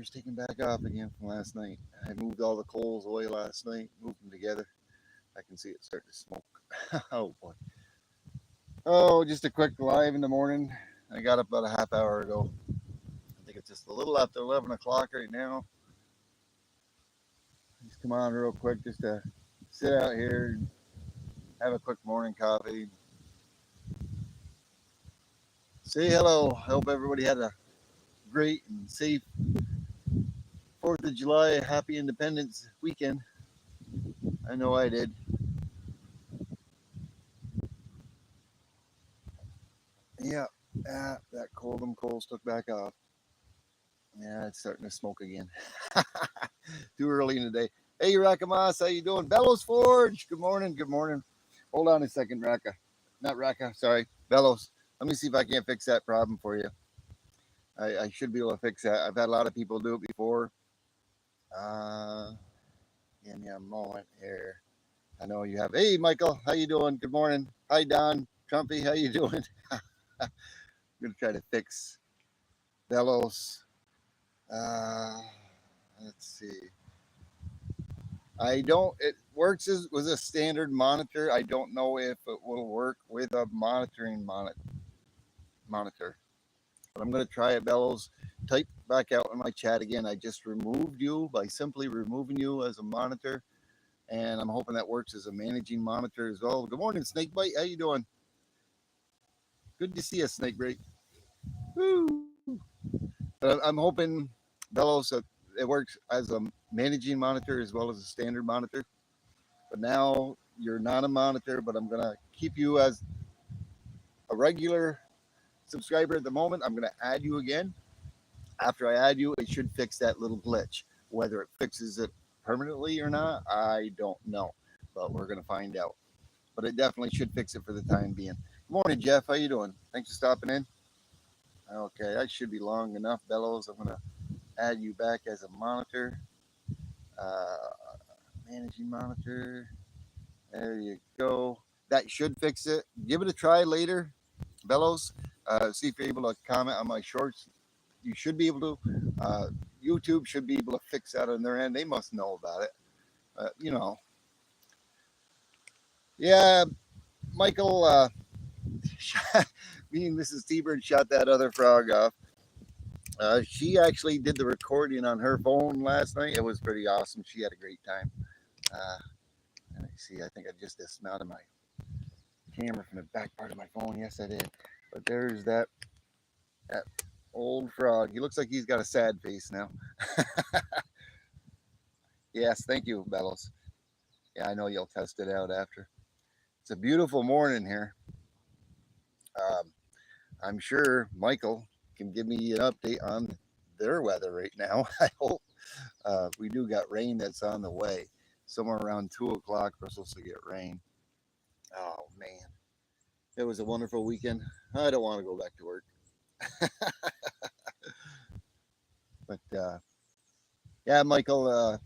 timer's taking back off again from last night. I moved all the coals away last night, moved them together. I can see it starting to smoke. Oh boy. Oh, just a quick live in the morning. I got up about a half hour ago. I think it's just a little after 11 o'clock right now. Just come on real quick just to sit out here and have a quick morning coffee. Say hello. I hope everybody had a great and safe 4th of July, happy Independence weekend. I know I did. Yeah, that cold, them coals took back off. Yeah, it's starting to smoke again. Too early in the day. Hey, Rakamas, how you doing? Bellows Forge, good morning, good morning. Hold on a second, Raka. Not Raka, sorry, Bellows. Let me see if I can't fix that problem for you. I should be able to fix that. I've had a lot of people do it before. Give me a moment here. I know you have. Hey, Michael, how you doing? Good morning. Hi, Don. Trumpy, how you doing? I'm gonna try to fix Bellows. Uh, let's see. I don't. It works as with a standard monitor. I don't know if it will work with a monitor. But I'm gonna try it. Bellows, type back out in my chat again. I just removed you by simply removing you as a monitor, and I'm hoping that works as a managing monitor as well. Good morning, Snakebite. How you doing? Good to see you, Snakebite. Woo! But I'm hoping, Bellows, that it works as a managing monitor as well as a standard monitor. But now you're not a monitor, but I'm gonna keep you as a regular subscriber at the moment. I'm gonna add you again. After I add you, it should fix that little glitch. Whether it fixes it permanently or not, I don't know. But we're gonna find out. But it definitely should fix it for the time being. Good morning, Jeff. How you doing? Thanks for stopping in. Okay, that should be long enough, Bellows. I'm gonna add you back as a monitor. Uh, Managing monitor. There you go. That should fix it. Give it a try later, Bellows. See if you're able to comment on my shorts. You should be able to. YouTube should be able to fix that on their end. They must know about it. You know. Yeah, Michael, me and Mrs. T-Bird shot that other frog off. She actually did the recording on her phone last night. It was pretty awesome. She had a great time. Let me see. I think I just dismounted my camera from the back part of my phone. Yes, I did. But there's that old frog. He looks like he's got a sad face now. Yes, thank you, Bellows. Yeah, I know you'll test it out after. It's a beautiful morning here. Um, I'm sure Michael can give me an update on their weather right now. I hope we do got rain that's on the way. Somewhere around 2 o'clock, we're supposed to get rain. Oh man, it was a wonderful weekend. I don't want to go back to work, but yeah, Michael.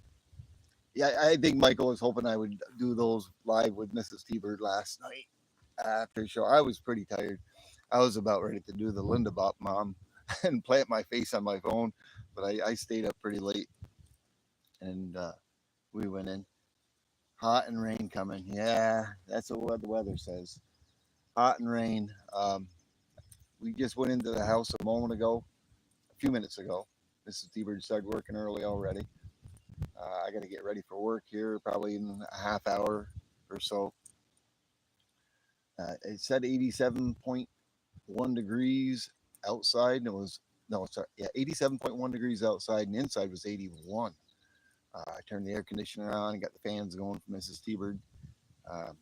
Yeah, I think Michael was hoping I would do those live with Mrs. T-Bird last night after the show. I was pretty tired. I was about ready to do the Linda Bop Mom and plant my face on my phone, but I stayed up pretty late and we went in. Hot and rain coming. Yeah, that's what the weather says. Hot and rain. We just went into the house a moment ago, a few minutes ago. Mrs. T-Bird started working early already. I got to get ready for work here probably in a half hour or so. It said 87.1 degrees outside, and it was no, sorry, yeah, 87.1 degrees outside, and inside was 81. I turned the air conditioner on and got the fans going for Mrs. T-Bird. Uh,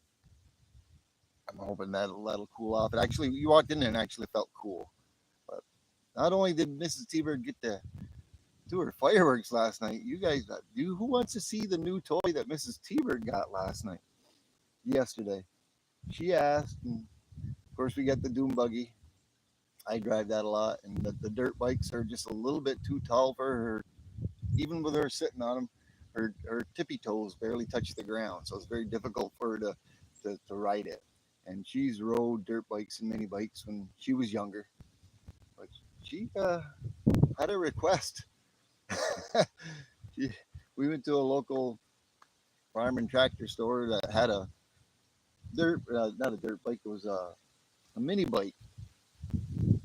I'm hoping that'll cool off. It actually, you walked in there and actually felt cool. But not only did Mrs. T-Bird get to do her fireworks last night, you guys, who wants to see the new toy that Mrs. T-Bird got yesterday? She asked, and of course we got the Doom Buggy. I drive that a lot, and the dirt bikes are just a little bit too tall for her. Even with her sitting on them, her tippy toes barely touch the ground, so it's very difficult for her to ride it. And she's rode dirt bikes and mini bikes when she was younger, but she had a request. We went to a local farm and tractor store that had a dirt, not a dirt bike, it was a mini bike,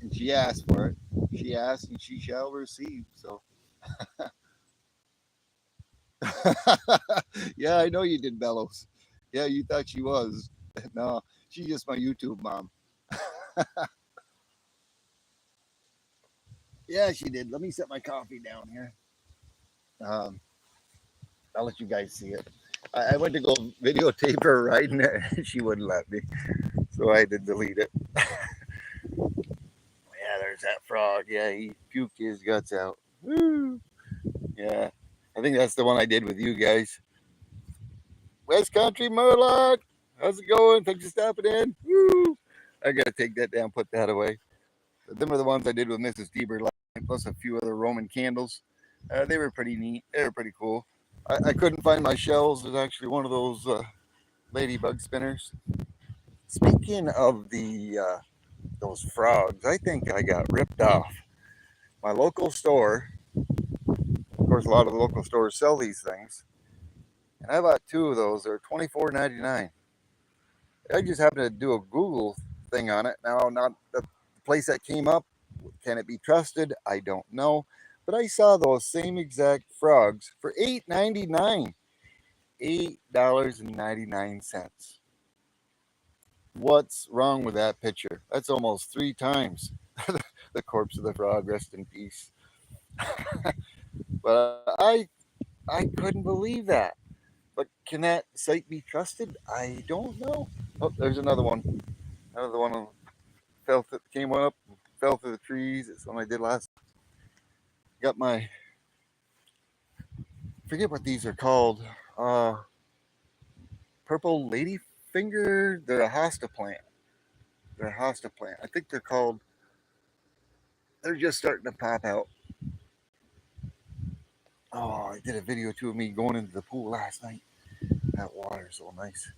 and she asked for it. She asked, and she shall receive. So, yeah, I know you did, Bellows. Yeah, you thought she was. No, she's just my YouTube mom. Yeah, she did. Let me set my coffee down here. Um, I'll let you guys see it. I went to go videotape her riding it, and she wouldn't let me, so I had to delete it. Yeah, there's that frog. Yeah, he puked his guts out. Woo! Yeah, I think that's the one I did with you guys. West Country Murloc, how's it going? Thanks for stopping in. Woo! I gotta take that down, put that away. Them are the ones I did with Mrs. Deber, plus a few other Roman candles. They were pretty neat. They were pretty cool. I couldn't find my shells. There's actually one of those ladybug spinners. Speaking of the those frogs, I think I got ripped off. My local store, of course, a lot of the local stores sell these things, and I bought two of those. They're $24.99. I just happened to do a Google thing on it. Now, not the place that came up. Can it be trusted? I don't know. But I saw those same exact frogs for $8.99. $8.99. What's wrong with that picture? That's almost three times the corpse of the frog. Rest in peace. But I couldn't believe that. But can that site be trusted? I don't know. Oh, there's another one. Another one came up, fell through the trees. It's one I did last. Got my forget what these are called. Uh, Purple lady finger. They're a hosta plant. They're a hosta plant. I think they're called. They're just starting to pop out. Oh, I did a video too of me going into the pool last night. That water's so nice.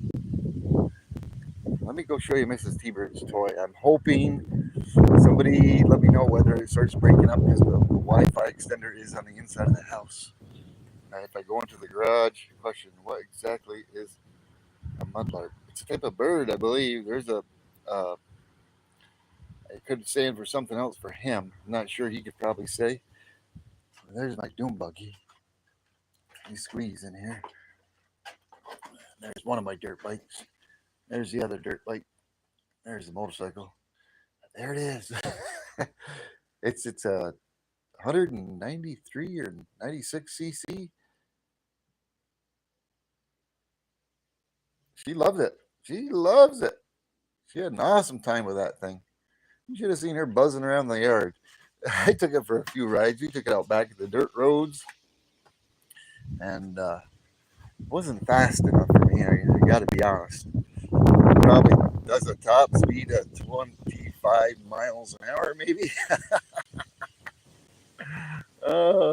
Let me go show you Mrs. T-Bird's toy. I'm hoping somebody let me know whether it starts breaking up because the Wi-Fi extender is on the inside of the house. If I go into the garage, question what exactly is a mudlark? It's a type of bird, I believe. There's a it could stand for something else for him. I'm not sure. He could probably say. There's my doom buggy. You squeeze in here. There's one of my dirt bikes. There's the other dirt bike. There's the motorcycle. There it is. It's a 193 or 96 cc. She loved it. She loves it. She had an awesome time with that thing. You should have seen her buzzing around the yard. I took it for a few rides. We took it out back at the dirt roads, and wasn't fast enough for me. I got to be honest. Probably does a top speed of 25 miles an hour, maybe. uh,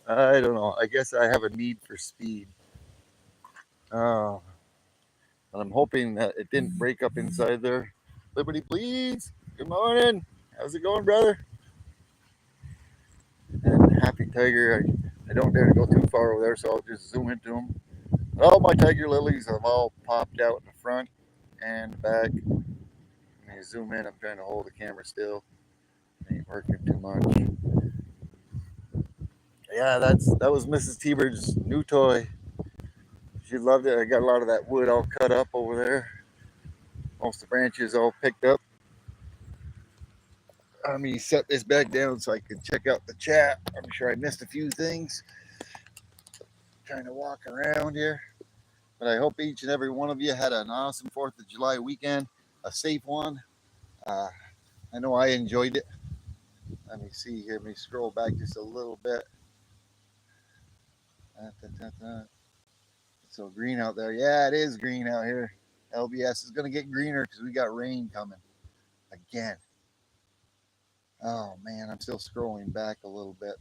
I don't know. I guess I have a need for speed. Uh, and I'm hoping that it didn't break up inside there. Liberty, please. Good morning. How's it going, brother? And Happy Tiger. I don't dare to go too far over there, so I'll just zoom into them. All my tiger lilies have all popped out in the front and the back. When you zoom in, I'm trying to hold the camera still. It ain't working too much. Yeah, that was Mrs. T-Bird's new toy. She loved it. I got a lot of that wood all cut up over there. Most of the branches all picked up. Let me set this back down so I can check out the chat. I'm sure I missed a few things. Trying to walk around here. But I hope each and every one of you had an awesome 4th of July weekend, a safe one. Uh, I know I enjoyed it. Let me see here. Let me scroll back just a little bit. It's so green out there. Yeah, it is green out here. LBS is going to get greener because we got rain coming again. Oh, man, I'm still scrolling back a little bit.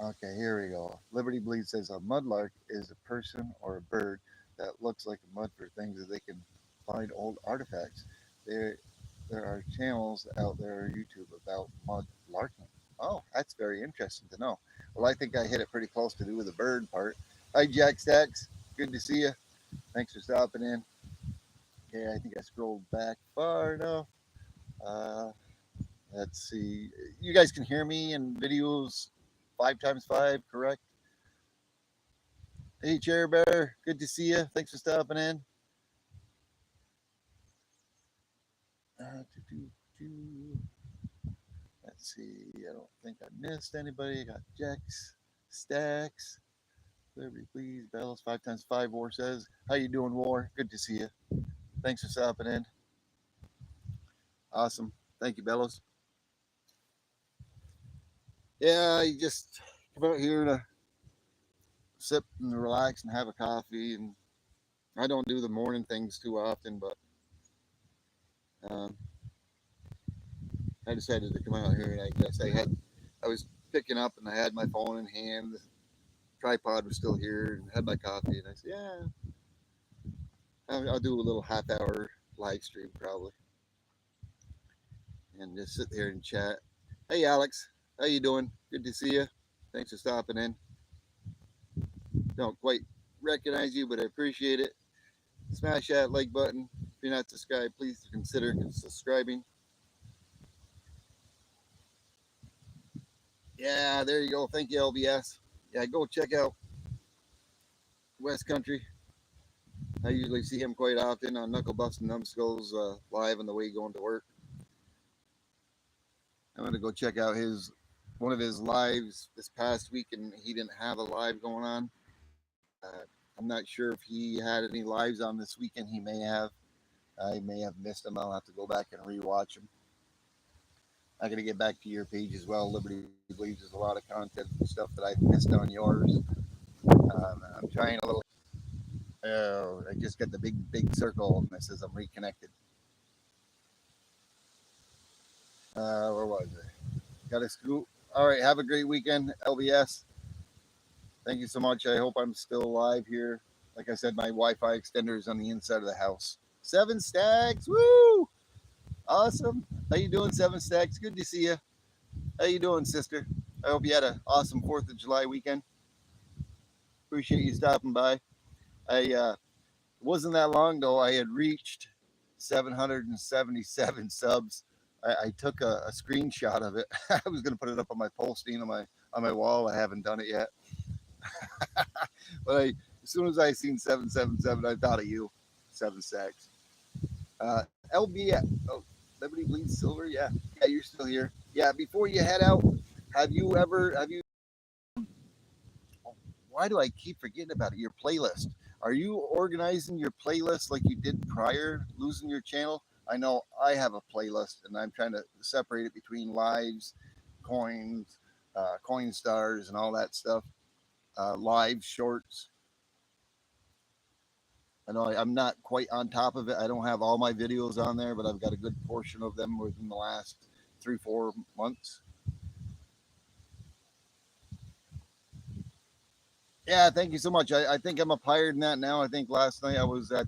Okay, here we go. Liberty Bleed says a mudlark is a person or a bird that looks like a mud for things that they can find old artifacts. There are channels out there on YouTube about mud larking. Oh, that's very interesting to know. Well, I think I hit it pretty close to do with the bird part. Hi, Jack Stacks. Good to see you. Thanks for stopping in. Okay, I think I scrolled back far enough. Uh, let's see. You guys can hear me in videos 5x5, correct? Hey, Chair Bear. Good to see you. Thanks for stopping in. Uh, Let's see. I don't think I missed anybody. I got Jax, Stacks. Liberty, please. Bells 5x5. War says, "How you doing, War? Good to see you. Thanks for stopping in. Awesome. Thank you, Bellows. Yeah, you just come out here to sip and relax and have a coffee. And I don't do the morning things too often, but um, I decided to come out here, and I guess I was picking up and I had my phone in hand. The tripod was still here, and had my coffee, and I said, "Yeah, I'll do a little half-hour live stream probably, and just sit there and chat." Hey, Alex, how you doing? Good to see you. Thanks for stopping in. Don't quite recognize you, but I appreciate it. Smash that like button. If you're not subscribed, please consider subscribing. Yeah, there you go. Thank you, LBS. Yeah, go check out West Country. I usually see him quite often on Knuckle Busts and Numbskulls live on the way going to work. I'm gonna go check out his one of his lives this past week, and he didn't have a live going on. I'm not sure if he had any lives on this weekend. He may have. I may have missed them. I'll have to go back and rewatch them. I got to get back to your page as well. Liberty believes there's a lot of content and stuff that I've missed on yours. I'm trying a little. I just got the big circle and it says I'm reconnected. Where was it? Got a scoop. All right. Have a great weekend, LBS. Thank you so much. I hope I'm still alive here. Like I said, my Wi-Fi extender is on the inside of the house. 7 stacks. Woo! Awesome. How you doing, 7 stacks? Good to see you. How you doing, sister? I hope you had an awesome 4th of July weekend. Appreciate you stopping by. I wasn't that long though. I had reached 777 subs. I took a screenshot of it. I was going to put it up on my posting on my wall. I haven't done it yet. But as soon as I seen 777, I thought of you, 7 stacks. LB, oh, Liberty Bleeds Silver, yeah, you're still here. Yeah, before you head out, have you? Why do I keep forgetting about it? Your playlist. Are you organizing your playlist like you did prior losing your channel? I know I have a playlist, and I'm trying to separate it between lives, coins, coin stars, and all that stuff. Live shorts. I know I'm not quite on top of it. I don't have all my videos on there, but I've got a good portion of them within the last 3-4 months. Yeah, thank you so much. I think I'm up higher than that now. I think last night I was at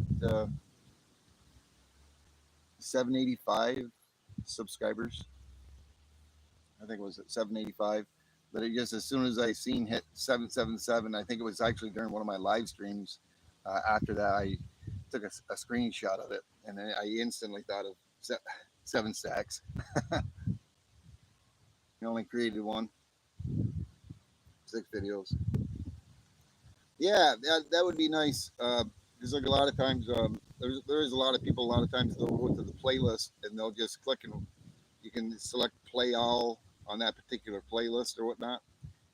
785 subscribers. I think it was at 785. But it just as soon as I seen hit 777, I think it was actually during one of my live streams. After that, I took a screenshot of it, and then I instantly thought of 7 stacks. You only created 6 videos. Yeah, that would be nice. Because like a lot of times, there is a lot of people. A lot of times they'll go to the playlist and they'll just click and you can select play all on that particular playlist or whatnot,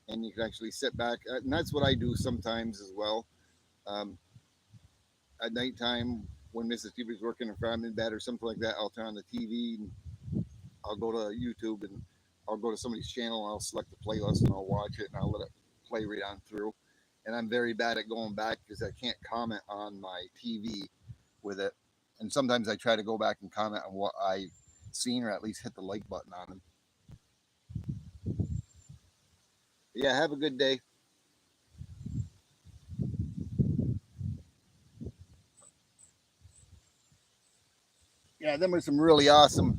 and you can actually sit back. And that's what I do sometimes as well. Um, at nighttime when Mrs. Teeber's working in front in bed or something like that, I'll turn on the TV and I'll go to YouTube and I'll go to somebody's channel and I'll select the playlist and I'll watch it and I'll let it play right on through. And I'm very bad at going back because I can't comment on my TV with it. And sometimes I try to go back and comment on what I've seen or at least hit the like button on them. Yeah, have a good day. Yeah, them are some really awesome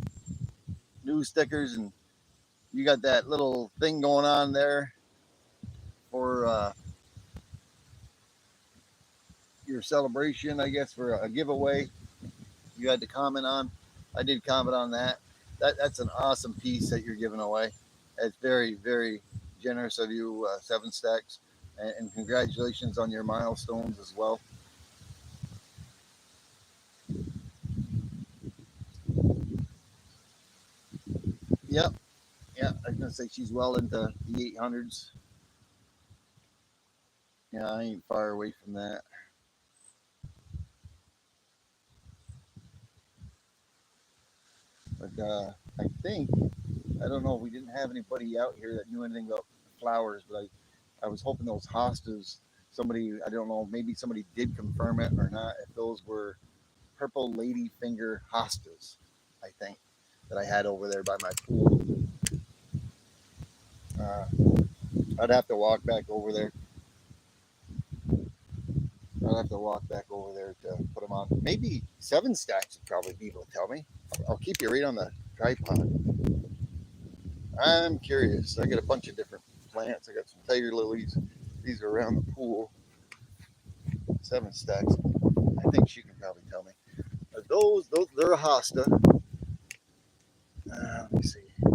new stickers and You got that little thing going on there for your celebration, I guess, for a giveaway. You had to comment on. I did comment on that. That's an awesome piece that you're giving away. It's very, very generous of you, Seven Stacks, and congratulations on your milestones as well. Yep, yeah. I was gonna say she's well into the 800s. Yeah, I ain't far away from that. But I think I don't know. We didn't have anybody out here that knew anything about flowers, but I was hoping those hostas. Somebody I don't know. Maybe somebody did confirm it or not. If those were purple ladyfinger hostas, I think that I had over there by my pool. Uh, I'd have to walk back over there. I'll have to walk back over there to put them on. Maybe Seven Stacks would probably be able to tell me. I'll keep you right on the tripod. I'm curious. I got a bunch of different plants. I got some tiger lilies. These are around the pool. Seven Stacks. I think she can probably tell me. Those they're a hosta. Let me see. I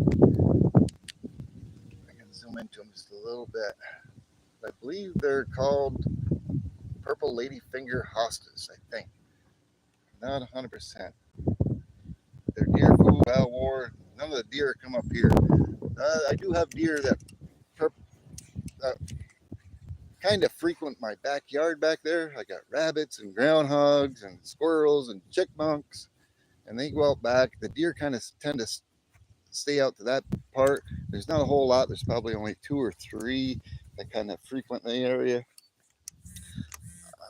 can zoom into them just a little bit. I believe they're called purple ladyfinger hostas. I think. Not 100%. They're deer food, wild war. None of the deer come up here. I do have deer that uh, kind of frequent my backyard back there. I got rabbits and groundhogs and squirrels and chipmunks, and they go out back. The deer kind of tend to stay out to that part. There's not a whole lot. There's probably only two or three that kind of frequent the area.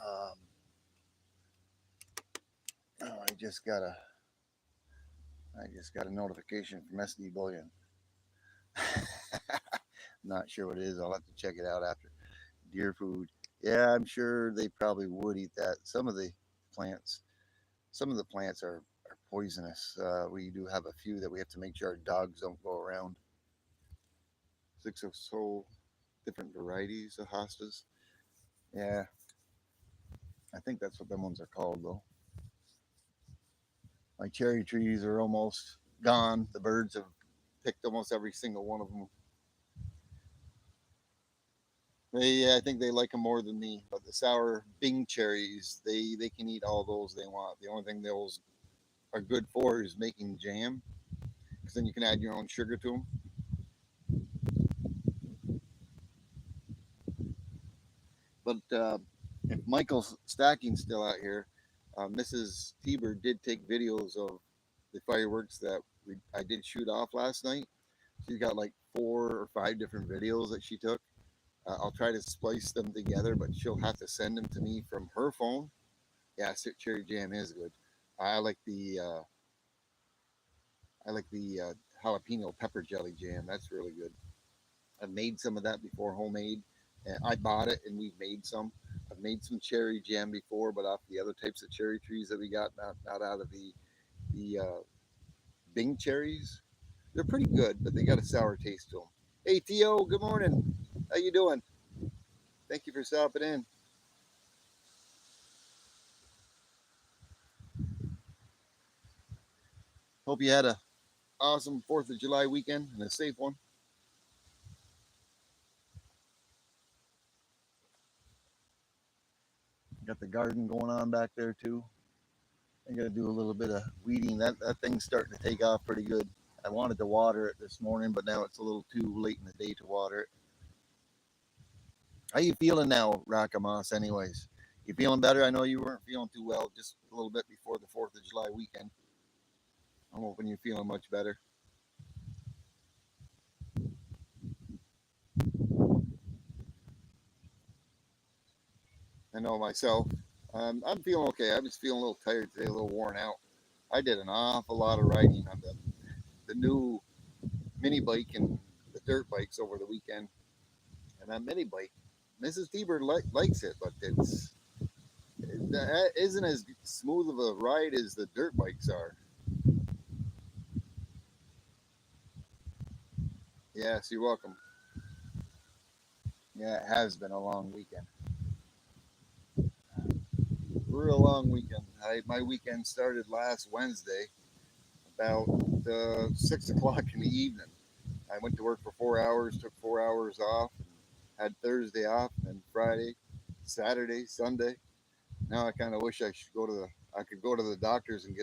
Um, oh, I just got a notification from SD Bullion. Not sure what it is. I'll have to check it out after. Deer food. Yeah, I'm sure they probably would eat that. Plants, some of the plants are poisonous. We do have a few that we have to make sure our dogs don't go around. Six or so different varieties of hostas. Yeah, I think that's what them ones are called though. My cherry trees are almost gone. The birds have picked almost every single one of them. I think they like them more than me. But the sour Bing cherries, they can eat all those they want. The only thing those are good for is making jam, because then you can add your own sugar to them. But if Michael's Stacking's still out here, Mrs. Tiber did take videos of the fireworks that I did shoot off last night. She's got like 4 or 5 different videos that she took. I'll try to splice them together, but she'll have to send them to me from her phone. Yeah, cherry jam is good. I like the uh, I like the jalapeno pepper jelly jam. That's really good. I've made some of that before, homemade. And I bought it, and we've made some. I've made some cherry jam before, but off the other types of cherry trees that we got, not out of the Bing cherries. They're pretty good, but they got a sour taste to them. Hey, T.O., good morning. How you doing? Thank you for stopping in. Hope you had a awesome 4th of July weekend and a safe one. Got the garden going on back there too. I got to do a little bit of weeding. That thing's starting to take off pretty good. I wanted to water it this morning, but now it's a little too late in the day to water it. How you feeling now, Rakamas? Anyways, you feeling better? I know you weren't feeling too well just a little bit before the 4th of July weekend. I'm hoping you're feeling much better. I know myself. I'm feeling okay. I was feeling a little tired today, a little worn out. I did an awful lot of riding on the new mini bike and the dirt bikes over the weekend. And that mini bike, Mrs. Tiber likes it, but it isn't as smooth of a ride as the dirt bikes are. Yes, you're welcome. Yeah, it has been a long weekend. Real long weekend. My weekend started last Wednesday about 6 o'clock in the evening. I went to work for 4 hours, took 4 hours off, had Thursday off, and Friday, Saturday, Sunday. Now I kind of wish I could go to the doctors and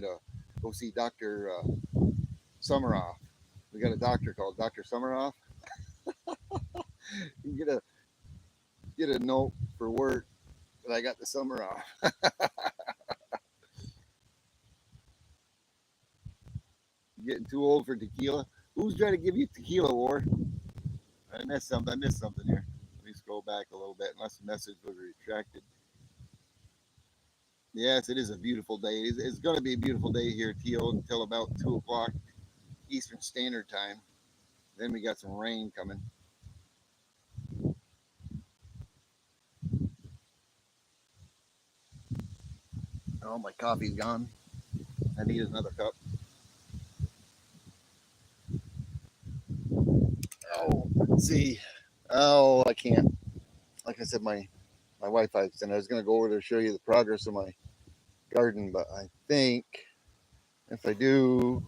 go see Doctor Summeroff. We got a doctor called Doctor Summeroff. You get a note for work that I got the summer off. Getting too old for tequila. Who's trying to give you tequila, War? I missed something. I missed something here. Let me scroll back a little bit, unless the message was retracted. Yes, it is a beautiful day. It's going to be a beautiful day here, Teal, until about 2 o'clock Eastern Standard Time. Then we got some rain coming. Oh, my coffee's gone. I need another cup. Oh, let's see. Oh, I can't. Like I said, my Wi-Fi extender. I was going to go over to show you the progress of my garden, but I think if I do,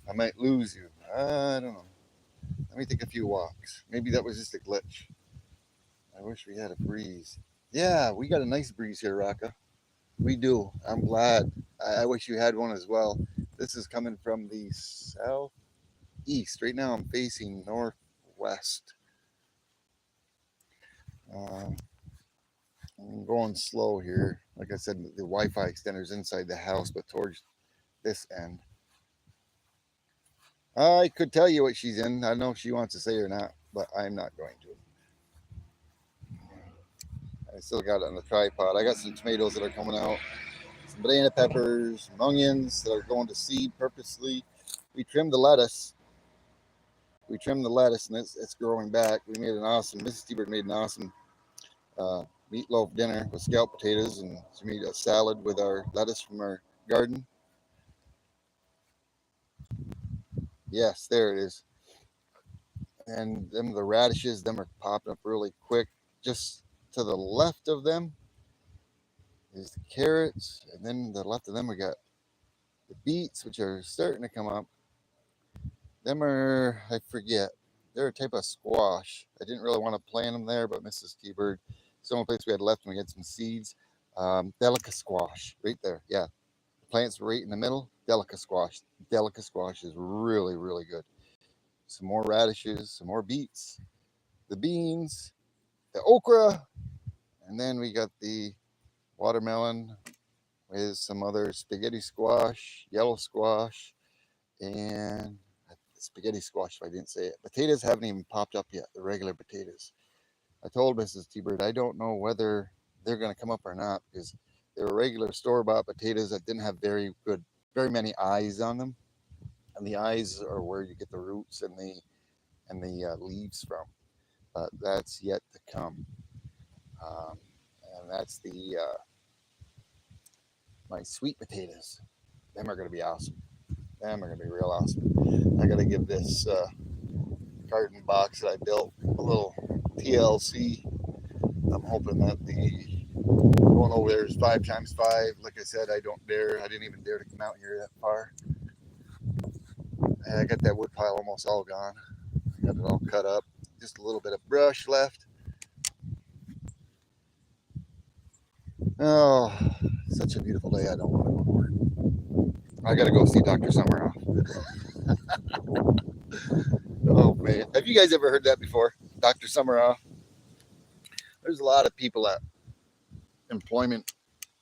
I might lose you. I don't know. Let me take a few walks. Maybe that was just a glitch. I wish we had a breeze. Yeah, we got a nice breeze here, Raka. We do. I'm glad. I wish you had one as well. This is coming from the southeast. Right now, I'm facing northwest. Uh, I'm going slow here. Like I said, the Wi-Fi extender is inside the house, but towards this end. I could tell you what she's in. I don't know if she wants to say or not, but I'm not going to. I still got it on the tripod. I got some tomatoes that are coming out, some banana peppers, some onions that are going to seed purposely. We trimmed the lettuce. We trimmed the lettuce and it's growing back. We made an awesome, Mrs. T-Bird made an awesome meatloaf dinner with scalloped potatoes, and she made a salad with our lettuce from our garden. Yes, there it is. And them the radishes, them are popping up really quick. Just to the left of them is the carrots, and then the left of them we got the beets, which are starting to come up. Them are, I forget, they're a type of squash. I didn't really want to plant them there, but Mrs. T-Bird, it's the only place we had left, and we had some seeds. Delica squash, right there. Yeah, the plant's right in the middle. Delica squash. Delica squash is really, really good. Some more radishes, some more beets, the beans, the okra, and then we got the watermelon with some other spaghetti squash, yellow squash, and spaghetti squash, if I didn't say it. Potatoes haven't even popped up yet, the regular potatoes. I told Mrs. T-Bird I don't know whether they're going to come up or not, because they were regular store-bought potatoes that didn't have very many eyes on them, and the eyes are where you get the roots and the leaves from. But that's yet to come, um, and that's the my sweet potatoes. Them are going to be awesome. Them are going to be real awesome. I got to give this garden box that I built a little TLC. I'm hoping that the going over there is 5x5. Like I said, I didn't even dare to come out here that far. And I got that wood pile almost all gone. Got it all cut up. Just a little bit of brush left. Oh, such a beautiful day. I don't want to go to work. I got to go see Dr. Summeroff. Oh, man. Have you guys ever heard that before? Dr. Summeroff? There's a lot of people at employment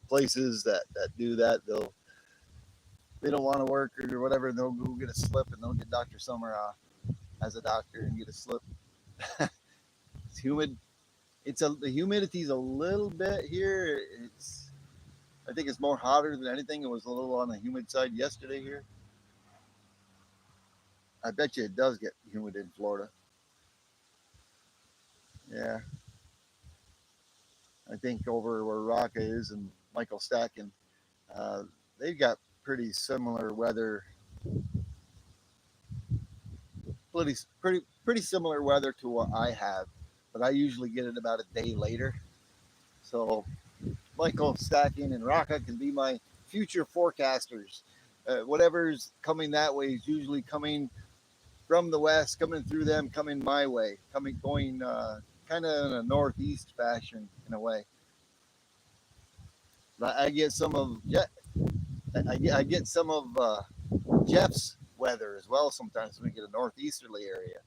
places that do that. They don't want to work or whatever. They'll go get a slip and they'll get Dr. Summeroff as a doctor and get a slip. It's humid. The humidity's a little bit here. I think it's more hotter than anything. It was a little on the humid side yesterday here. I bet you it does get humid in Florida. Yeah, I think over where Rocca is and Michael Stacking, uh, they've got pretty similar weather pretty similar weather to what I have, but I usually get it about a day later. So Michael Stacking and Raka can be my future forecasters. Whatever's coming that way is usually coming from the west, coming through them, coming my way, coming going kind of in a northeast fashion in a way. I get some of I get some of Jeff's weather as well. Sometimes we get a northeasterly area.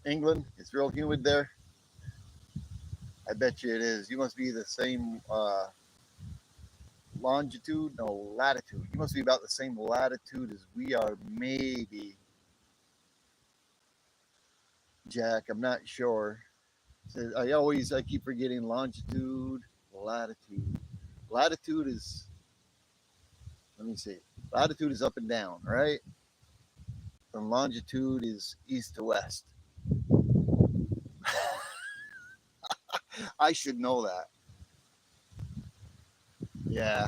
England, it's real humid there. I bet you it is. You must be the same longitude, no latitude. You must be about the same latitude as we are, maybe. Jack, I'm not sure. So I keep forgetting longitude, latitude. Latitude is, let me see. Latitude is up and down, right? And longitude is east to west. I should know that. Yeah.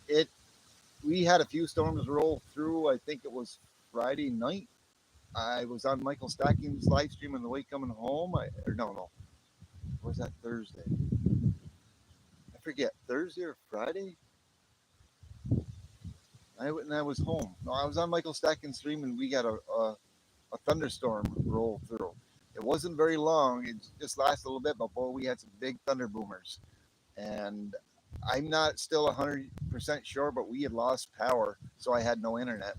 It We had a few storms roll through. I think it was Friday night. I was on Michael Stacking's live stream on the way coming home. Or no. Was that Thursday? I forget. Thursday or Friday? I was home. No, I was on Michael Stacking's stream and we got a thunderstorm roll through. It wasn't very long. It just lasted a little bit, but boy, we had some big thunder boomers. And I'm not still 100% sure, but we had lost power, so I had no internet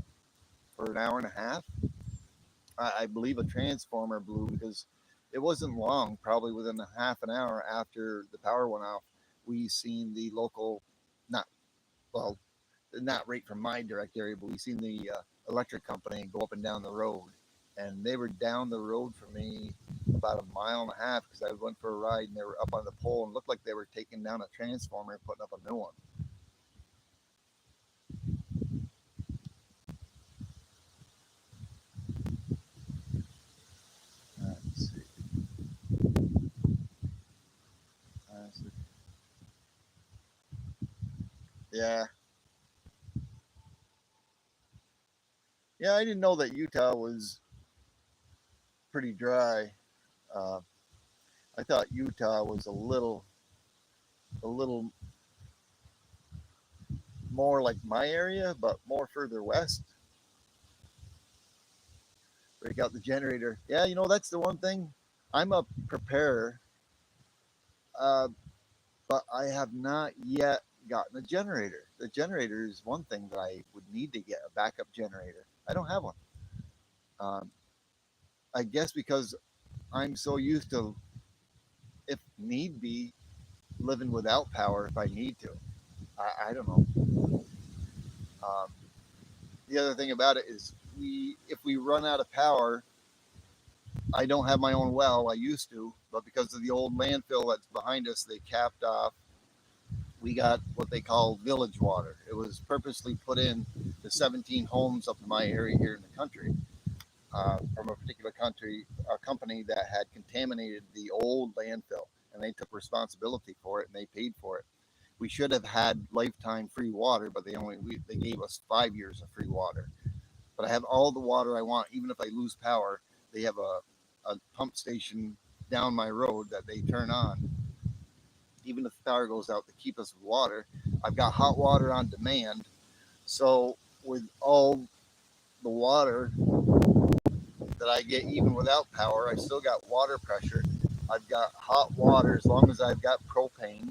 for an hour and a half. I believe a transformer blew because it wasn't long, probably within a half an hour after the power went off. We seen the local, not well, not right from my direct area, but we seen the electric company go up and down the road, and they were down the road from me about a mile and a half because I went for a ride and they were up on the pole and looked like they were taking down a transformer and putting up a new one. Let's see. Yeah, yeah. I didn't know that Utah was pretty dry. Uh, I thought Utah was a little more like my area, but more further west. Break out the generator. Yeah, that's the one thing. I'm a preparer, uh, but I have not yet gotten a generator. The generator is one thing that I would need to get a backup generator. I don't have one. Um, I guess because I'm so used to, if need be, living without power if I need to. I don't know. Um, the other thing about it is if we run out of power, I don't have my own well. I used to, but because of the old landfill that's behind us, they capped off. We got what they call village water. It was purposely put in the 17 homes up in my area here in the country from a particular a company that had contaminated the old landfill, and they took responsibility for it and they paid for it. We should have had lifetime free water, but they gave us 5 years of free water. But I have all the water I want, even if I lose power. They have a pump station down my road that they turn on, even if the power goes out, to keep us with water. I've got hot water on demand. So with all the water that I get, even without power, I still got water pressure. I've got hot water as long as I've got propane.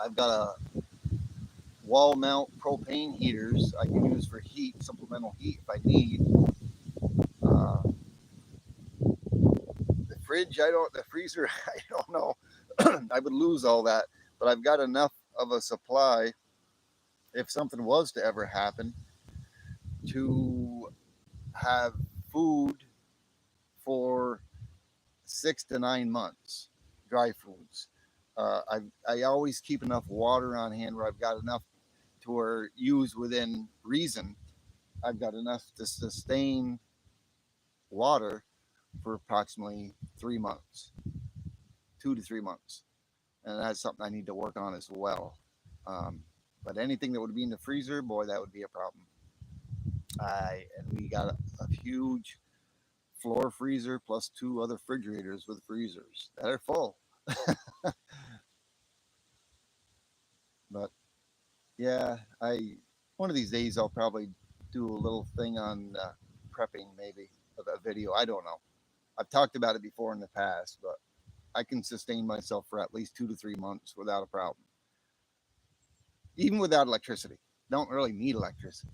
I've got a wall mount propane heaters I can use for heat, supplemental heat if I need. Uh, the freezer, I don't know. I would lose all that, but I've got enough of a supply if something was to ever happen to have food for 6 to 9 months, dry foods. I always keep enough water on hand where I've got enough to where use within reason. I've got enough to sustain water for approximately 3 months, 2 to 3 months, and that's something I need to work on as well. Um, But anything that would be in the freezer, boy, that would be a problem. And we got a huge floor freezer plus two other refrigerators with freezers that are full. But yeah, I one of these days I'll probably do a little thing on prepping, maybe a video. I don't know. I've talked about it before in the past, but I can sustain myself for at least 2 to 3 months without a problem, even without electricity. Don't really need electricity.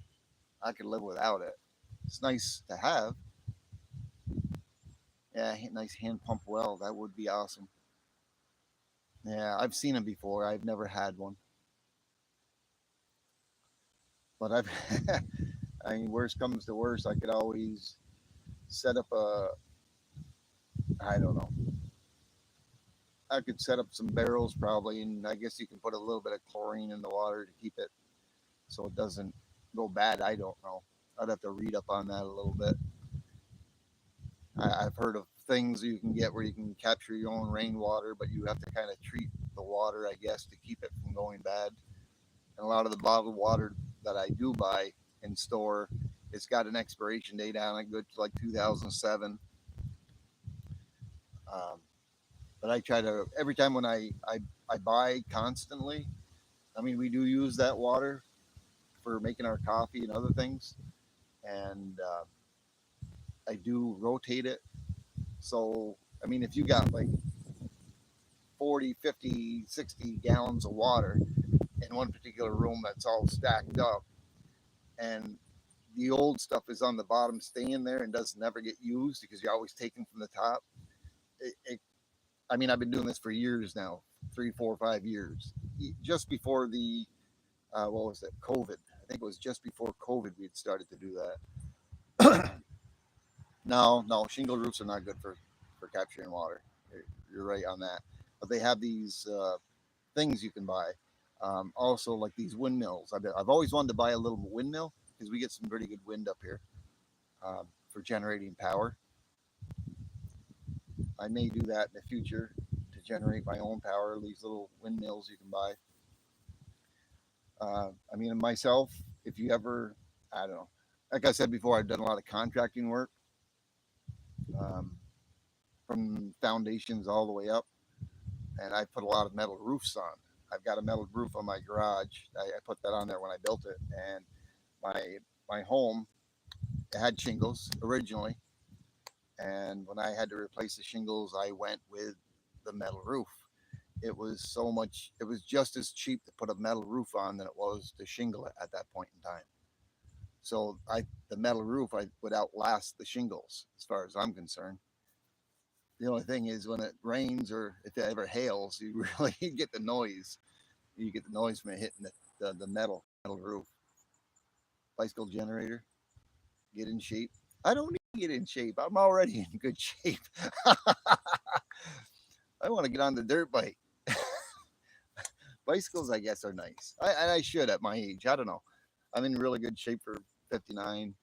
I could live without it. It's nice to have. Yeah, nice hand pump well. That would be awesome. Yeah, I've seen them before. I've never had one, but I've. I mean, worst comes to worst, I could always set up a. I don't know. I could set up some barrels probably, and I guess you can put a little bit of chlorine in the water to keep it so it doesn't go bad. I don't know. I'd have to read up on that a little bit. I've heard of things you can get where you can capture your own rainwater, but you have to kind of treat the water, I guess, to keep it from going bad. And a lot of the bottled water that I do buy and store, it's got an expiration date on it, good to like 2007. Um, but I try to every time when I buy constantly. I mean, we do use that water for making our coffee and other things, and I do rotate it. So I mean, if you got like 40, 50, 60 gallons of water in one particular room that's all stacked up, and the old stuff is on the bottom staying there and does never get used because you're always taking from the top. I mean, I've been doing this for years now, 3, 4, 5 years. Just before the what was it, COVID? I think it was just before COVID we had started to do that. No, no, shingle roofs are not good for capturing water. You're right on that. But they have these things you can buy. Also, like these windmills. I've always wanted to buy a little windmill because we get some pretty good wind up here for generating power. I may do that in the future to generate my own power. These little windmills you can buy. I mean, myself, if you ever, I don't know, like I said before, I've done a lot of contracting work um, from foundations all the way up, and I put a lot of metal roofs on. I've got a metal roof on my garage. I put that on there when I built it, and my home had shingles originally, and when I had to replace the shingles, I went with the metal roof. It was so much. It was just as cheap to put a metal roof on than it was to shingle it at that point in time. So the metal roof I would outlast the shingles as far as I'm concerned. The only thing is when it rains or if it ever hails, you really get the noise. You get the noise from it hitting the metal roof. Bicycle generator, get in shape. I don't need to get in shape. I'm already in good shape. I want to get on the dirt bike. Bicycles, I guess, are nice. I should at my age. I don't know. I'm in really good shape for 59.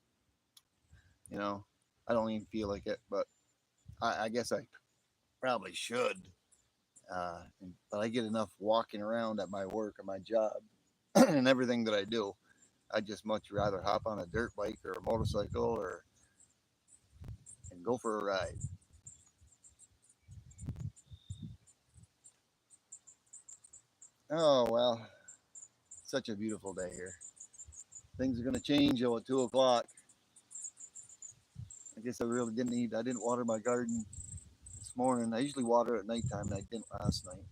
You know, I don't even feel like it, but I guess I probably should. But I get enough walking around at my work or my job and everything that I do. I'd just much rather hop on a dirt bike or a motorcycle or and go for a ride. Oh well, such a beautiful day here. Things are gonna change at 2 o'clock. I guess I really didn't need. I didn't water my garden this morning. I usually water at nighttime, and I didn't last night.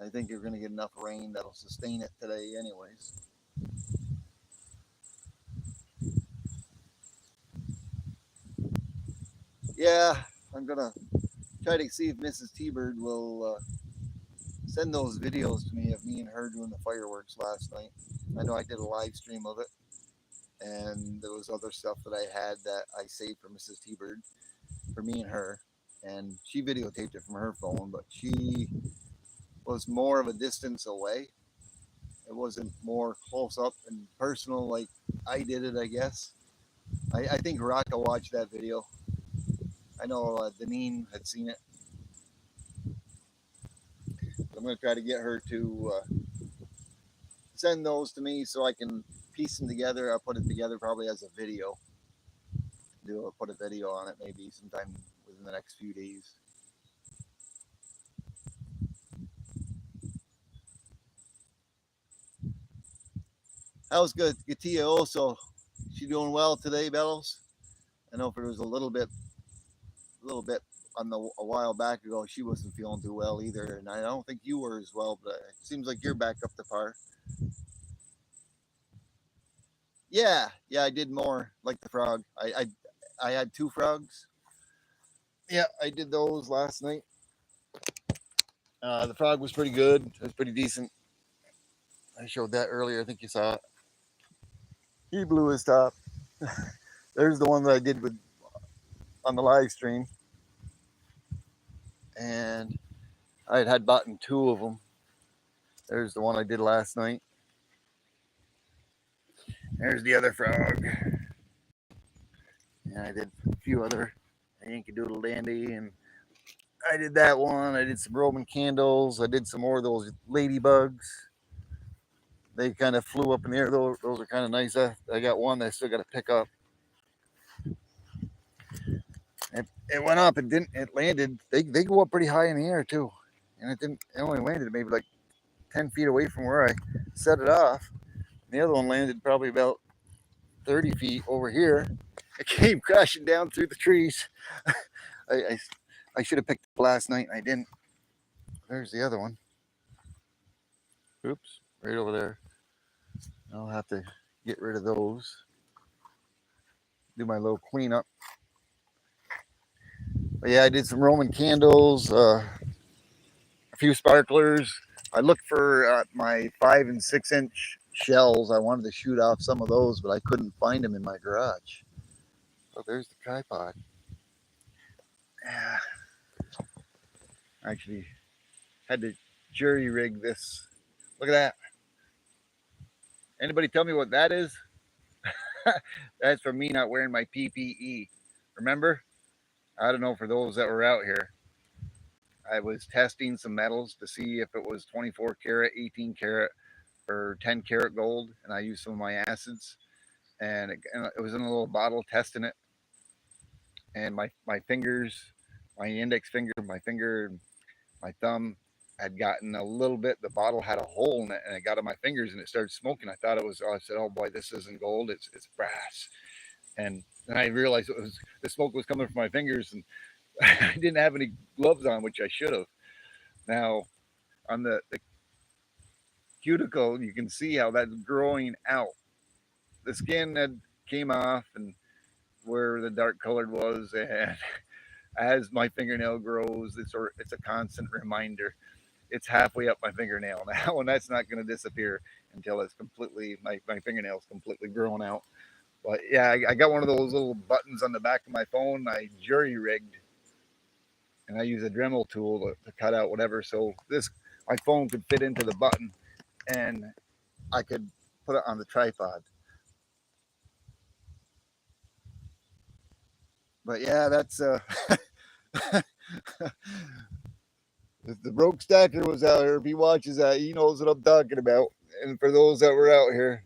I think you're gonna get enough rain that'll sustain it today, anyways. Yeah, I'm gonna try to see if Mrs. T-Bird will send those videos to me of me and her doing the fireworks last night. I know I did a live stream of it, and there was other stuff that I had that I saved for Mrs. T-Bird for me and her, and she videotaped it from her phone, but she was more of a distance away. It wasn't more close up and personal like I did it, I guess. I think Raka watched that video. I know Deneen had seen it. I'm going to try to get her to send those to me so I can piece them together. I'll put it together probably as a video. Put a video on it maybe sometime within the next few days. How's good? Gatia also? She doing well today, Bellows? I know if there was a little bit on a while back ago, she wasn't feeling too well either, and I don't think you were as well. But it seems like you're back up to par. Yeah, yeah, I did more like the frog. I had two frogs. Yeah, I did those last night. The frog was pretty good. It was pretty decent. I showed that earlier. I think you saw it. He blew his top. There's the one that I did with on the live stream, and I had bought two of them. There's the one I did last night. There's the other frog. And I did a few other Yankee Doodle Dandy, and I did that one. I did some Roman candles. I did some more of those ladybugs. They kind of flew up in the air. Those are kind of nice. I got one that I still got to pick up. It went up. It didn't. It landed. They go up pretty high in the air too, and it didn't. It only landed maybe like 10 feet away from where I set it off. The other one landed probably about 30 feet over here. It came crashing down through the trees. I should have picked it last night, and I didn't. There's the other one. Oops, right over there. I'll have to get rid of those. Do my little cleanup. But yeah, I did some Roman candles, a few sparklers. I looked for my 5 and 6 inch shells. I wanted to shoot off some of those, but I couldn't find them in my garage. So there's the tripod. Yeah. Actually, had to jury rig this. Look at that. Anybody tell me what that is? That's from me not wearing my PPE. Remember? I don't know, for those that were out here. I was testing some metals to see if it was 24 karat, 18 karat, or 10 karat gold, and I used some of my acids, and it was in a little bottle testing it. And my fingers, my index finger, my finger, my thumb had gotten a little bit. The bottle had a hole in it, and it got on my fingers, and it started smoking. I thought it was. I said, "Oh boy, this isn't gold. It's brass." And then I realized the smoke was coming from my fingers, and I didn't have any gloves on, which I should have. Now, on the cuticle, you can see how that's growing out. The skin had came off, and where the dark colored was, and as my fingernail grows, it's a constant reminder. It's halfway up my fingernail now, and that's not going to disappear until it's completely my fingernail's completely grown out. But yeah, I got one of those little buttons on the back of my phone. I jury rigged, and I use a Dremel tool to cut out whatever. So my phone could fit into the button, and I could put it on the tripod. But yeah, that's if the broke stacker was out here, if he watches that, he knows what I'm talking about. And for those that were out here,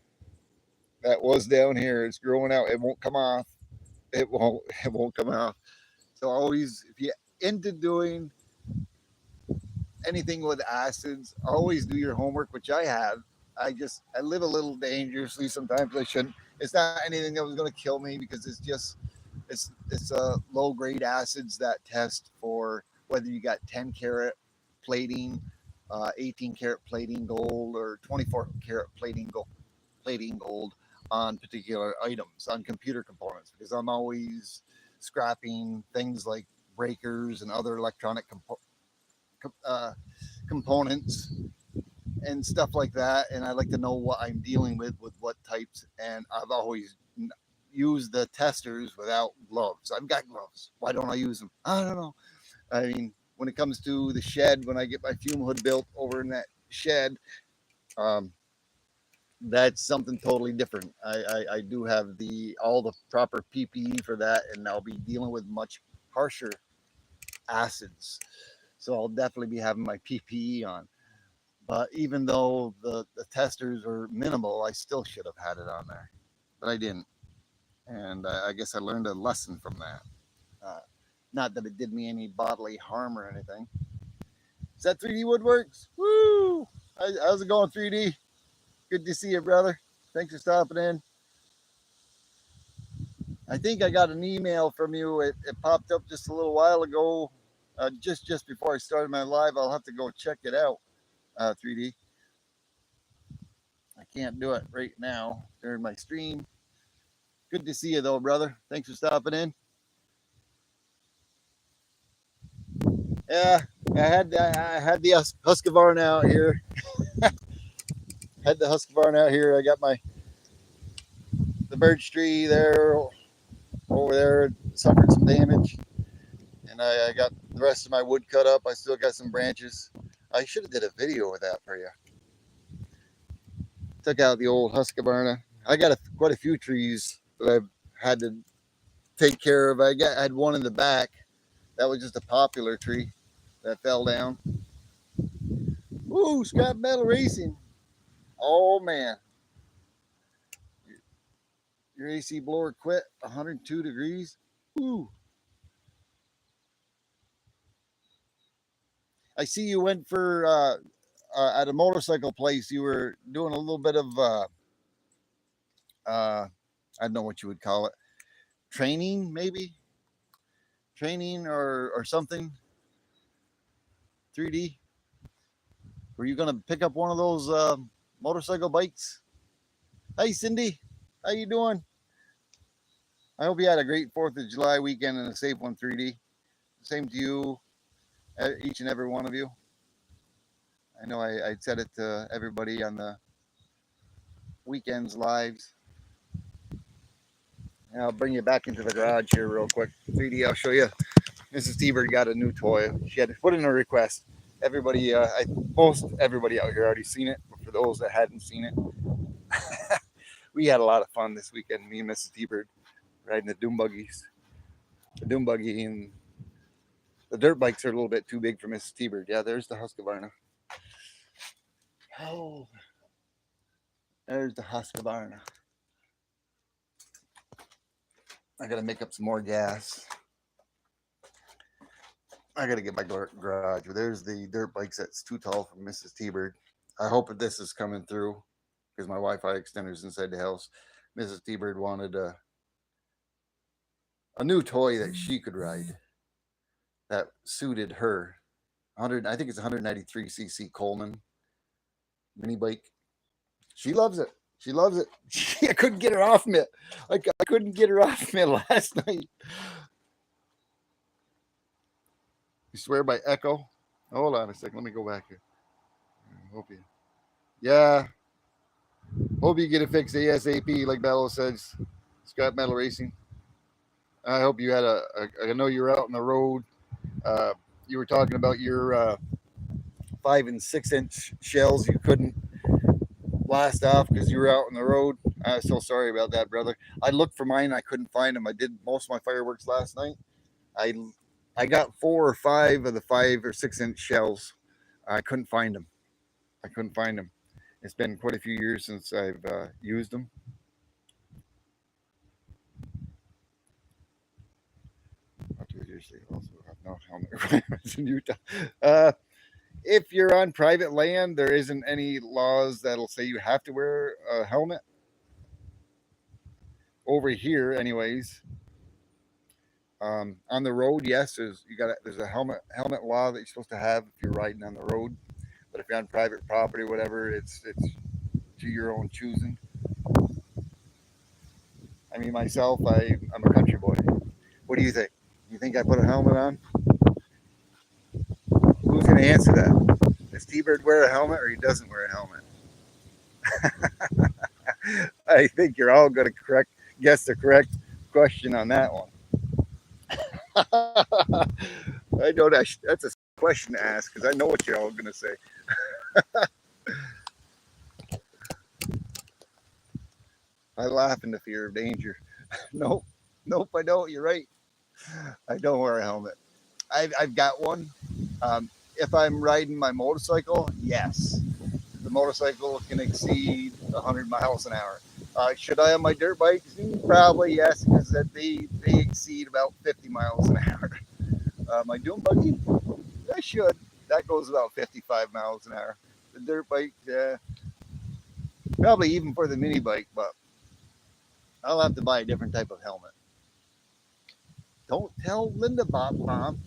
that was down here, it's growing out. It won't come off. It won't come off. So always, if you into doing anything with acids, always do your homework, which I have. I live a little dangerously sometimes. I shouldn't. It's not anything that was going to kill me, because it's low grade acids that test for whether you got 10 karat plating, 18 karat plating gold, or 24 karat plating gold on particular items, on computer components, because I'm always scrapping things like breakers and other electronic components and stuff like that. And I like to know what I'm dealing with what types. And I've always used the testers without gloves. I've got gloves. Why don't I use them? I don't know. I mean, when it comes to the shed, when I get my fume hood built over in that shed, that's something totally different. I do have all the proper PPE for that, and I'll be dealing with much harsher acids. So I'll definitely be having my PPE on. But even though the testers were minimal, I still should have had it on there, but I didn't. And I guess I learned a lesson from that. Uh, Not that it did me any bodily harm or anything. Is that 3D Woodworks? Woo! How's it going, 3D? Good to see you, brother. Thanks for stopping in. I think I got an email from you. It popped up just a little while ago, just before I started my live. I'll have to go check it out. 3D. I can't do it right now during my stream. Good to see you, though, brother. Thanks for stopping in. Yeah, I had the Husqvarna out here. Had the Husqvarna out here. I got the birch tree there over there suffered some damage, and I got the rest of my wood cut up. I still got some branches. I should have did a video of that for you. Took out the old Husqvarna. I got quite a few trees that I've had to take care of. I had one in the back. That was just a popular tree that fell down. Ooh, scrap metal racing. Oh man, your AC blower quit 102 degrees. Ooh. I see you went for at a motorcycle place. You were doing a little bit of I don't know what you would call it, training maybe, training or something. 3D. Were you gonna pick up one of those motorcycle bikes? Hey Cindy, how you doing? I hope you had a great 4th of July weekend and a safe one. 3D. Same to you, each and every one of you. I know I said it to everybody on the weekends lives. And I'll bring you back into the garage here real quick. 3D, I'll show you. Mrs. T-Bird got a new toy. She had to put in a request. Everybody, most everybody out here already seen it. But for those that hadn't seen it, we had a lot of fun this weekend. Me and Mrs. T-Bird riding the doom buggies. The doom buggy and the dirt bikes are a little bit too big for Mrs. T-Bird. Yeah, there's the Husqvarna. Oh, there's the Husqvarna. I gotta make up some more gas. I gotta get my garage. There's the dirt bikes that's too tall for Mrs. T-Bird. I hope that this is coming through because my Wi-Fi extender's inside the house. Mrs. T-Bird wanted a new toy that she could ride that suited her. 100, I think it's 193cc Coleman mini bike. She loves it. She loves it. I couldn't get her off me. I couldn't get her off me last night. You swear by Echo? Hold on a second. Let me go back here. Hope you. Yeah. Hope you get it fixed ASAP, like Bello says. Scrap Metal Racing. I hope you had I know you were out on the road. You were talking about your 5 and 6 inch shells you couldn't blast off because you were out on the road. I'm so sorry about that, brother. I looked for mine. I couldn't find them. I did most of my fireworks last night. I got 4 or 5 of the 5 or 6 inch shells. I couldn't find them. It's been quite a few years since I've used them. Also have no helmet requirements in Utah. If you're on private land, there isn't any laws that'll say you have to wear a helmet. Over here, anyways, on the road, yes, there's a helmet law that you're supposed to have if you're riding on the road. But if you're on private property, whatever, it's to your own choosing. I mean, myself, I'm a country boy. What do you think? You think I put a helmet on? Who's going to answer that? Does T-Bird wear a helmet or he doesn't wear a helmet? I think you're all going to guess the correct question on that one. I know that's a question to ask because I know what you're all going to say. I laugh in the fear of danger. Nope, I don't. You're right. I don't wear a helmet. I've got one. If I'm riding my motorcycle, yes, the motorcycle can exceed 100 miles an hour. Should I have my dirt bikes? Probably yes, because they exceed about 50 miles an hour. My dune buggy, I should. That goes about 55 miles an hour. The dirt bike, probably even for the mini bike, but I'll have to buy a different type of helmet. Don't tell Linda, Bob, Mom.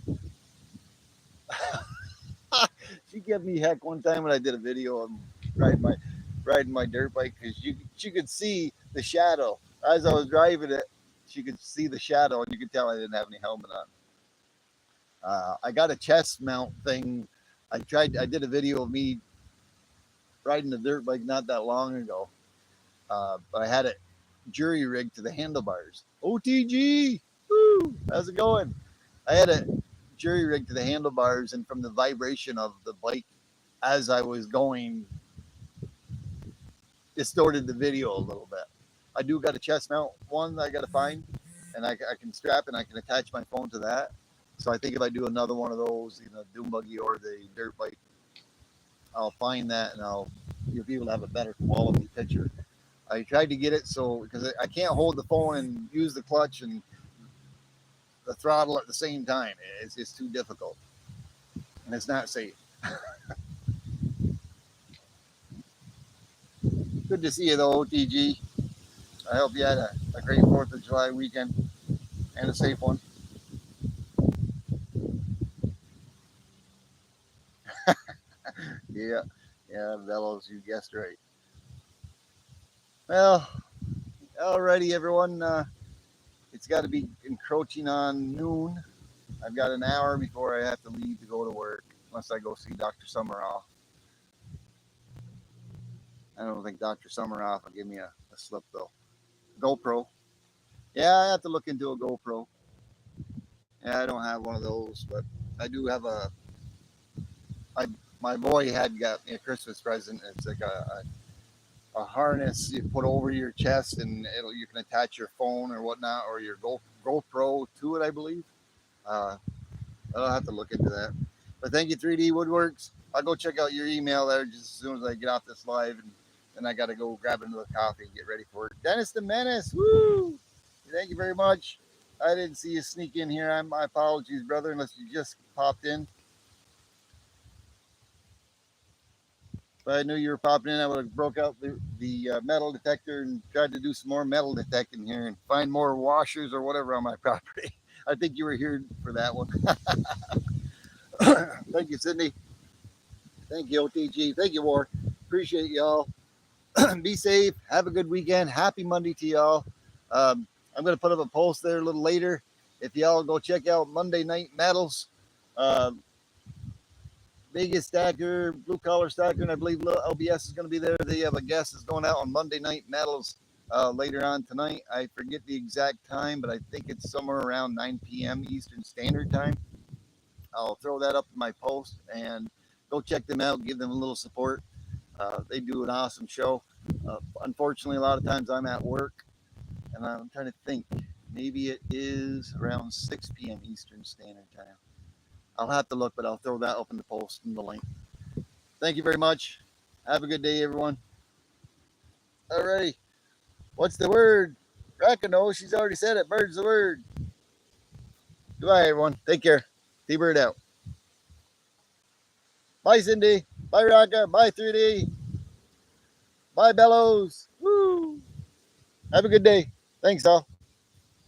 She gave me heck one time when I did a video of riding my dirt bike because she could see the shadow as I was driving it. She could see the shadow, and you could tell I didn't have any helmet on. I got a chest mount thing. I did a video of me riding the dirt bike not that long ago, but I had it jury rigged to the handlebars. OTG, woo! How's it going? I had it jury rigged to the handlebars, and from the vibration of the bike as I was going, distorted the video a little bit. I do got a chest mount one that I got to find, and I can strap and I can attach my phone to that. So I think if I do another one of those, dune buggy or the dirt bike, I'll find that and you'll be able to have a better quality picture. I tried to get it so because I can't hold the phone and use the clutch and the throttle at the same time. It's too difficult, and it's not safe. Good to see you though, OTG. I hope you had a great 4th of July weekend and a safe one. Yeah, yeah, Bellows, you guessed right. Well, alrighty, everyone. It's got to be encroaching on noon. I've got an hour before I have to leave to go to work, unless I go see Dr. Summeroff. I don't think Dr. Summeroff will give me a slip, though. GoPro. Yeah, I have to look into a GoPro. Yeah, I don't have one of those, but I do have I, my boy had got me a Christmas present. It's like a harness you put over your chest, and you can attach your phone or whatnot, or your GoPro to it, I believe. Uh, I'll have to look into that. But thank you, 3D Woodworks. I'll go check out your email there just as soon as I get off this live, and then I got to go grab another coffee and get ready for it. Dennis the Menace, woo! Thank you very much. I didn't see you sneak in here. My apologies, brother, unless you just popped in. If I knew you were popping in, I would have broke out the metal detector and tried to do some more metal detecting here and find more washers or whatever on my property. I think you were here for that one. Thank you, Sydney. Thank you, OTG. Thank you, War. Appreciate y'all. Be safe. Have a good weekend. Happy Monday to y'all. I'm going to put up a post there a little later. If y'all go check out Monday Night Metals, uh, Vegas Stacker, Blue Collar Stacker, and I believe LBS is going to be there. They have a guest that's going out on Monday Night Metals later on tonight. I forget the exact time, but I think it's somewhere around 9 p.m. Eastern Standard Time. I'll throw that up in my post and go check them out. Give them a little support. They do an awesome show. Unfortunately, a lot of times I'm at work, and I'm trying to think. Maybe it is around 6 p.m. Eastern Standard Time. I'll have to look, but I'll throw that up in the post in the link. Thank you very much. Have a good day, everyone. Alrighty. What's the word? Rackano, she's already said it. Bird's the word. Goodbye, everyone. Take care. T-Bird out. Bye, Cindy. Bye, Raka. Bye, 3D. Bye, Bellows. Woo. Have a good day. Thanks, all.